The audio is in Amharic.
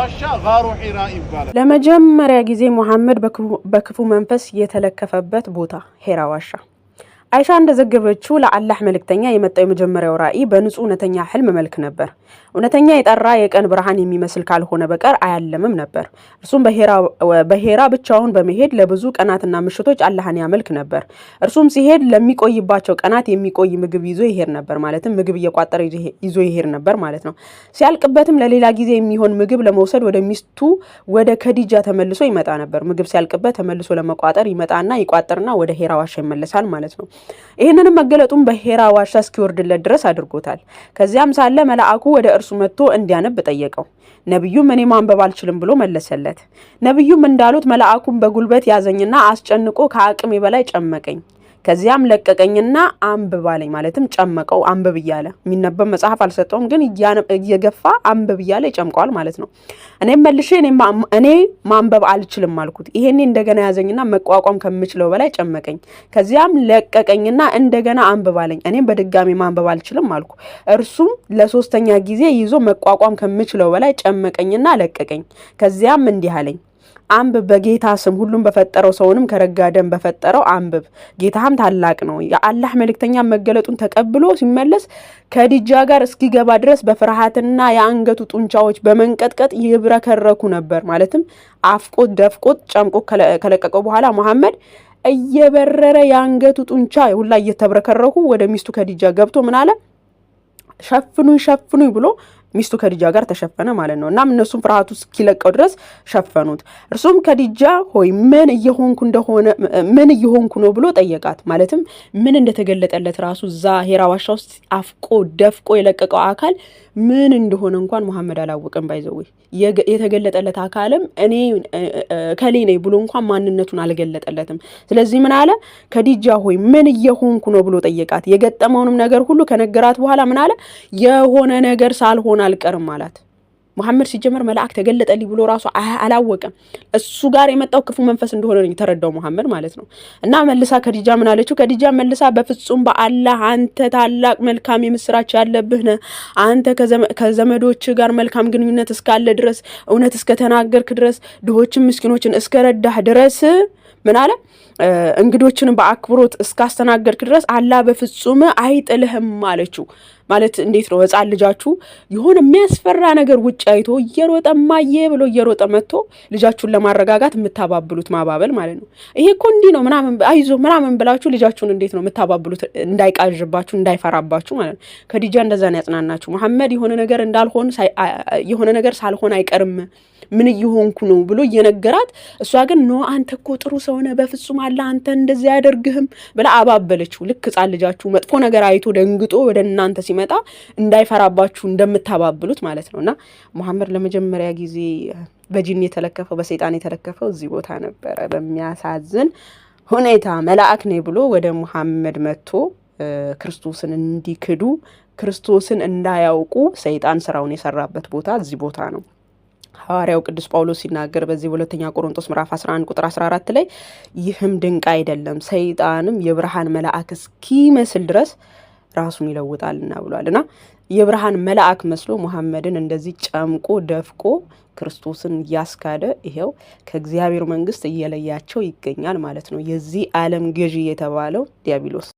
ዋሻ ጋሩ ሒራ ይባላል። ለመጀመሪያ ጊዜ መሐመድ በክፉ መንፈስ የተለከፈበት ቦታ ሒራ ዋሻ። አይሻ እንደዘገበችው ለአላህ መልእክተኛ የመጣው የመጀመሪያው ራእይ በንጹህ እውነተኛ ህልም መልክ ነበር። እውነተኛ የጠራ የቀን ብርሃን የሚመስል ካልሆነ በቀር አያለምም ነበር። እርሱም በሄራ ብቻውን በመሄድ ለብዙ ቀናትና ምሽቶች አላህን ያመልክ ነበር። እርሱም ሲሄድ ለሚቆይባቸው ቀናት የሚቆይ ምግብ ይዞ ይሄድ ነበር፣ ማለትም ምግብ እየቋጠረ ይዞ ይሄድ ነበር ማለት ነው። ሲያልቅበትም ለሌላ ጊዜ የሚሆን ምግብ ለመውሰድ ወደ ሚስቱ ወደ ከዲጃ ተመልሶ ይመጣ ነበር። ምግብ ሲያልቅበት ተመልሶ ለመቋጠር ይመጣና ይቋጠርና ወደ ሄራ ዋሻ ይመለሳል ማለት ነው። ይሄንንም መገለጡን በሄራ ዋሻ እስኪወርድለት ድረስ አድርጎታል። ከዚያም ሳለ መልአኩ ወደ እርሱ መጥቶ እንዲያነብ ጠየቀው። ነብዩም እኔ ማንበብ አልችልም ብሎ መለሰለት። ነብዩም እንዳሉት መልአኩን በጉልበት ያዘኝና አስጨንቆ ከአቅሜ በላይ ጨመቀኝ። ከዚያም ለቀቀኝና አንብብ አለኝ፣ ማለትም ጨመቀው። አንብብ እያለ የሚነበብ መጽሐፍ አልሰጠውም፣ ግን እየገፋ አንብብ እያለ ይጨምቀዋል ማለት ነው። እኔም መልሼ እኔ ማንበብ አልችልም አልኩት። ይሄኔ እንደገና ያዘኝና መቋቋም ከምችለው በላይ ጨመቀኝ። ከዚያም ለቀቀኝና እንደገና አንብብ አለኝ። እኔም በድጋሚ ማንበብ አልችልም አልኩ። እርሱም ለሶስተኛ ጊዜ ይዞ መቋቋም ከምችለው በላይ ጨመቀኝና ለቀቀኝ። ከዚያም እንዲህ አለኝ፣ አንብብ፣ በጌታ ስም ሁሉም በፈጠረው ሰውንም ከረጋ ደም በፈጠረው አንብብ፣ ጌታም ታላቅ ነው። የአላህ መልእክተኛ መገለጡን ተቀብሎ ሲመለስ ከዲጃ ጋር እስኪገባ ድረስ በፍርሃትና የአንገቱ ጡንቻዎች በመንቀጥቀጥ ይብረከረኩ ነበር። ማለትም አፍቆት ደፍቆት ጨምቆ ከለቀቀው በኋላ መሐመድ እየበረረ የአንገቱ ጡንቻ ሁላ እየተብረከረኩ ወደ ሚስቱ ከዲጃ ገብቶ ምን አለ? ሸፍኑኝ ብሎ ሚስቱ ከዲጃ ጋር ተሸፈነ ማለት ነው። እናም እነሱም ፍርሃቱ እስኪለቀው ድረስ ሸፈኑት። እርሱም ከዲጃ ሆይ ምን እየሆንኩ ነው ብሎ ጠየቃት። ማለትም ምን እንደተገለጠለት ራሱ እዛ ሄራ ዋሻ ውስጥ አፍቆ ደፍቆ የለቀቀው አካል ምን እንደሆነ እንኳን መሐመድ አላወቀም። ባይዘው የተገለጠለት አካልም እኔ ከሌ ነኝ ብሎ እንኳን ማንነቱን አልገለጠለትም። ስለዚህ ምን አለ? ከዲጃ ሆይ ምን እየሆንኩ ነው ብሎ ጠየቃት። የገጠመውንም ነገር ሁሉ ከነገራት በኋላ ምን አለ? የሆነ ነገር ሳልሆን አልቀርም አላት። መሐመድ ሲጀመር መልአክ ተገለጠልኝ ብሎ ራሱ አላወቀም። እሱ ጋር የመጣው ክፉ መንፈስ እንደሆነ ነው የተረዳው መሐመድ ማለት ነው። እና መልሳ ከዲጃ ምን አለችው? ከዲጃ መልሳ በፍጹም በአላህ አንተ ታላቅ መልካም የምስራች ያለብህ ነህ። አንተ ከዘመዶች ጋር መልካም ግንኙነት እስካለ ድረስ፣ እውነት እስከተናገርክ ድረስ፣ ድሆችን ምስኪኖችን እስከረዳህ ድረስ ምን አለ? እንግዶችን በአክብሮት እስካስተናገድክ ድረስ አላህ በፍጹም አይጥልህም አለችው። ማለት እንዴት ነው? ህፃን ልጃችሁ የሆነ የሚያስፈራ ነገር ውጭ አይቶ እየሮጠ ማየ ብሎ እየሮጠ መጥቶ ልጃችሁን ለማረጋጋት የምታባብሉት ማባበል ማለት ነው። ይሄ እኮ እንዲህ ነው ምናምን አይዞ ምናምን ብላችሁ ልጃችሁን እንዴት ነው የምታባብሉት? እንዳይቃዥባችሁ እንዳይፈራባችሁ ማለት ነው። ከዲጃ እንደዛ ነው ያጽናናችሁ። መሐመድ የሆነ ነገር ሳልሆን አይቀርም ምን እየሆንኩ ነው ብሎ እየነገራት፣ እሷ ግን ኖ አንተ እኮ ጥሩ ሰው ነህ፣ በፍጹም አላህ አንተ እንደዚህ ያደርግህም ብላ አባበለችው። ልክ ህፃን ልጃችሁ መጥፎ ነገር አይቶ ደንግጦ ወደ እናንተ ሲመጣ እንዳይፈራባችሁ እንደምታባብሉት ማለት ነውና መሐመድ ለመጀመሪያ ጊዜ በጂን የተለከፈው በሰይጣን የተለከፈው እዚህ ቦታ ነበረ። በሚያሳዝን ሁኔታ መልአክ ነኝ ብሎ ወደ መሐመድ መጥቶ ክርስቶስን እንዲክዱ ክርስቶስን እንዳያውቁ ሰይጣን ስራውን የሰራበት ቦታ እዚህ ቦታ ነው። ሐዋርያው ቅዱስ ጳውሎስ ሲናገር በዚህ በሁለተኛ ቆሮንቶስ ምዕራፍ 11 ቁጥር 14 ላይ ይህም ድንቅ አይደለም፣ ሰይጣንም የብርሃን መልአክ እስኪመስል ድረስ ራሱን ይለውጣልና ብሏልና የብርሃን መልአክ መስሎ መሐመድን እንደዚህ ጨምቆ ደፍቆ ክርስቶስን ያስካደ ይሄው ከእግዚአብሔር መንግስት እየለያቸው ይገኛል ማለት ነው። የዚህ ዓለም ገዢ የተባለው ዲያብሎስ